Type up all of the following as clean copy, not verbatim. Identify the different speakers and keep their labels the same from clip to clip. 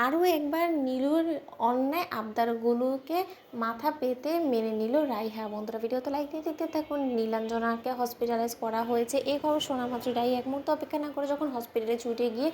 Speaker 1: আরও একবার নীলুর অন্যায় আবদারগুলোকে মাথা পেতে মেনে নিল রাইহা। বন্ধুরা ভিডিওতে লাইক দিয়ে দেখতে থাকুন। নীলাঞ্জনাকে হসপিটালাইজ করা হয়েছে এই খবর শোনা মাত্র রাই এক মুহূর্তে অপেক্ষা না করে যখন হসপিটালে ছুটে গিয়ে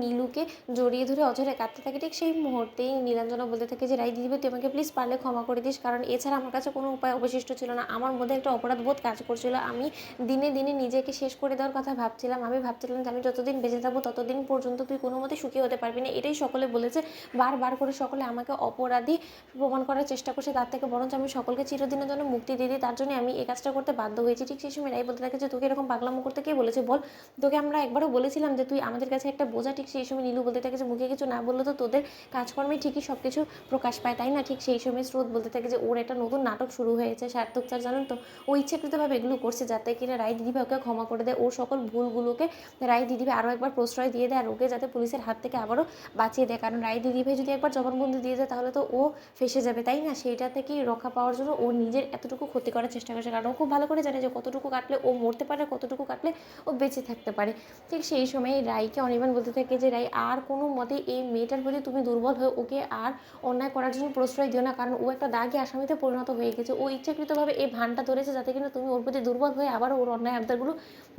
Speaker 1: নীলুকে জড়িয়ে ধরে অঝরে কাঁদতে থাকে, ঠিক সেই মুহূর্তেই নীলাঞ্জনা বলতে থাকে যে রাই দিদিভাই তুই আমাকে প্লিজ পারলে ক্ষমা করে দিস, কারণ এছাড়া আমার কাছে কোনো উপায় অবশিষ্ট ছিল না। আমার মধ্যে একটা অপরাধ বোধ কাজ করছিল। আমি দিনে দিনে নিজেকে শেষ করে দেওয়ার কথা ভাবছিলাম। আমি ভাবছিলাম যে আমি যতদিন বেঁচে থাকবো ততদিন পর্যন্ত তুই কোনো মতে সুখী হতে পারবি না। এটাই সকলে বলেছে, বারবার করে সকলে আমাকে অপরাধী প্রমাণ করার চেষ্টা করছে। তার থেকে বরঞ্চ আমি সকলকে চিরদিনের জন্য মুক্তি দিয়ে দিই, তার জন্য আমি এই কাজটা করতে বাধ্য হয়েছি। ঠিক সেই সময় রাই বলতে থাকে যে তোকে এরকম পাগলামো করতে কে বলেছে বল, তোকে আমরা একবারও বলেছিলাম যে তুই আমাদের কাছে একটা বোঝা। ঠিক সেই সময় নীলু বলতে থাকে যে মুখে কিছু না বললে তো তোদের কাজকর্মে ঠিকই সব কিছু প্রকাশ পায়, তাই না? ঠিক সেই সময় স্রোত বলতে থাকে যে ওর একটা নতুন নাটক শুরু হয়েছে সার্থক স্যার, জানেন তো ও ইচ্ছাকৃতভাবে এগুলো করছে যাতে কিনা রাই দিদিভাই ওকে ক্ষমা করে দেয়, ওর সকল ভুলগুলোকে রাই দিদিভাই আরও একবার প্রশ্রয় দিয়ে দেয় আর ওকে যাতে পুলিশের হাত থেকে আবারও বাঁচিয়ে দেয়। কারণ রাই দিদিভাই যদি একবার জবানবন্দি দিয়ে দেয় তাহলে তো ও ফেসে যাবে, তাই না? সেইটা থেকেই রক্ষা পাওয়ার জন্য ও নিজের এতটুকু ক্ষতি করার চেষ্টা করছে, কারণ ও খুব ভালো করে জানে যে কতটুকু কাটলে ও মরতে পারে, কতটুকু কাটলে ও বেঁচে থাকতে পারে। ঠিক সেই সময় রাইকে অনির্বাণ বলতে থাকে যে রাই আর কোনো মতে এই মেয়েটার প্রতি তুমি দুর্বল হয়ে ওকে আর অন্যায় করার জন্য প্রশ্রয় দিও না, কারণ ও একটা দাগী আসামিতে পরিণত হয়ে গেছে। ও ইচ্ছাকৃতভাবে এই ভানটা ধরেছে যাতে কিনা তুমি ওর প্রতি দুর্বল হয়ে আবার ওর অন্যায় আবদারগুলো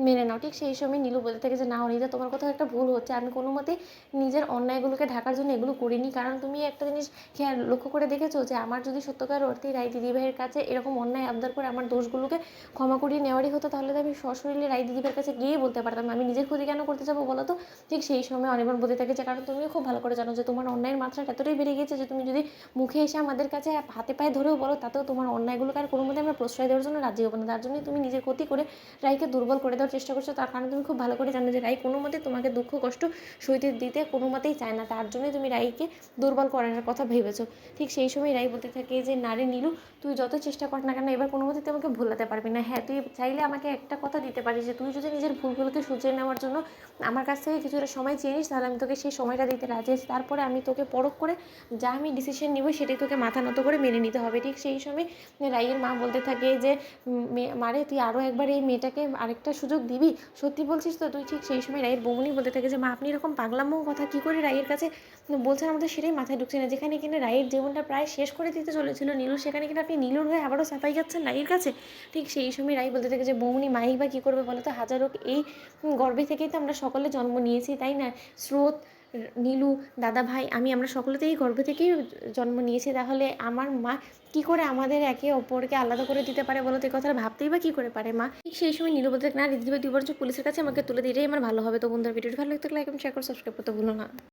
Speaker 1: মেনে নাও। ঠিক সেই সময় নীলু বলতে থাকে যে না অনিতা, তোমার কোথাও একটা ভুল হচ্ছে। আমি কোনো মতে নিজের অন্যায়গুলোকে ঢাকার জন্য এগুলো করিনি, কারণ তুমি একটা জিনিস খেয়াল লক্ষ্য করে দেখেছো যে আমার যদি সত্যকার অর্থেই রাই দিদিভাইয়ের কাছে এরকম অন্যায় আবদার করে আমার দোষগুলোকে ক্ষমা করিয়ে নেওয়ারই হতো, তাহলে তো আমি সশরীরে রাই দিদিভাইয়ের কাছে গিয়ে বলতে পারতাম। আমি নিজের ক্ষতি কেন করতে যাবো বলো তো? ঠিক সেই সময় অনির্বাণ বলতে থাকে যে কারণ তুমিও খুব ভালো করে জানো যে তোমার অন্যায়ের মাত্রাটা এতটাই বেড়ে গেছে যে তুমি যদি মুখে এসে আমাদের কাছে হাতে পায়ে ধরেও বলো তাতেও তোমার অন্যায়গুলোকে আর কোনো মতে আমরা প্রশ্রয় দেওয়ার জন্য রাজি হবো না। তার জন্যই তুমি নিজের ক্ষতি করে রাইকে দুর্বল করে দেওয়ার চেষ্টা করছো, তার কারণে তুমি খুব ভালো করে জানো যে রাই কোনো মতে তোমাকে দুঃখ কষ্ট সইতে দিতে কোনো মতেই চায় না, তার জন্যই তুমি রাইকে দুর্বল করার কথা ভেবেছো। ঠিক সেই সময় রাই বলতে থাকে যে না রে নীলু, তুই যত চেষ্টা কর না কেন এবার কোনো মতে তুই আমাকে ভুলাতে পারবি না। হ্যাঁ, তুই চাইলে আমাকে একটা কথা দিতে পারিস যে তুই যদি নিজের ভুলগুলোকে শুধরে নেওয়ার জন্য আমার কাছ থেকে কিছুটা সময় চেয়ে নিস, তাহলে আমি তোকে সেই সময়টা দিতে রাজি আছি। তারপরে আমি তোকে পরখ করে যা আমি ডিসিশন নিব সেটাই তোকে মাথা নত করে মেনে নিতে হবে। ঠিক সেই সময় রাইয়ের মা বলতে থাকে যে মারে তুই আরও একবার এই মেয়েটাকে আরেকটা সুযোগ দিবি, সত্যি বলছিস তো তুই? ঠিক সেই সময় রাইয়ের বৌমনি বলতে থাকে যে মা আপনি এরকম পাগলামো কথা কী করে রাইয়ের কাছে বলছেন, আমাদের সেটাই মাথায় ঢুকছে না। যেখানে কিনা রাইয়ের জীবনটা প্রায় শেষ করে দিতে চলেছিল নীলু, সেখানে কিনা আপনি নীলুর হয়ে আবারও সাফাই গাচ্ছেন রাইয়ের কাছে। ঠিক সেই সময় রাই বলতে থাকে যে বৌমনি মাই বা কী করবে বলো তো, হাজারো এই গর্ভে থেকেই তো আমরা সকলে জন্ম নিয়েছি, তাই না? স্রোত, নীলু, দাদা ভাই, আমরা সকলে তো এই গর্ভ থেকেই জন্ম নিয়েছি, তাহলে আমার মা কী করে আমাদের একে অপরকে আলাদা করে দিতে পারে বলো তো? এই কথাটা ভাবতেই বা কী করে পারে মা? ঠিক সেই সময় নীলু বলতে না দিদিভাই তুই বরঞ্চ পুলিশের কাছে আমাকে তুলে দিলেই আমার ভালো হবে। তো বন্ধুরা ভিডিওটি ভালো লাগতে লাইক এবং শেয়ার করে সাবস্ক্রাইব করতে ভুলো না।